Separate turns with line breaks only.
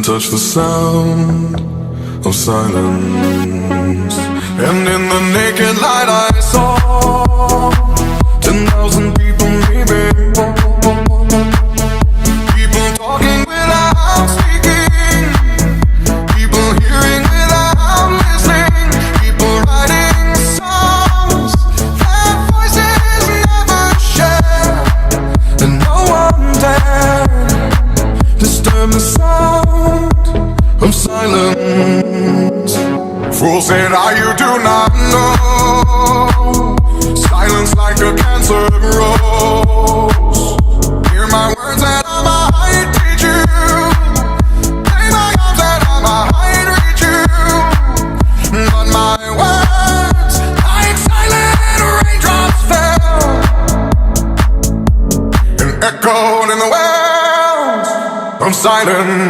couldn't touch the sound of silence. And in the naked light I saw 10,000 people maybe, people talking without speaking, people hearing without listening, people writing songs that voices never share, and no one dared disturb the sound of silence. Fool said, you do not know. Silence like a cancer grows. Hear my words and I might teach you. Play my arms and I might reach you. But my words, like silent raindrops, fell and echoed in the wells of silence.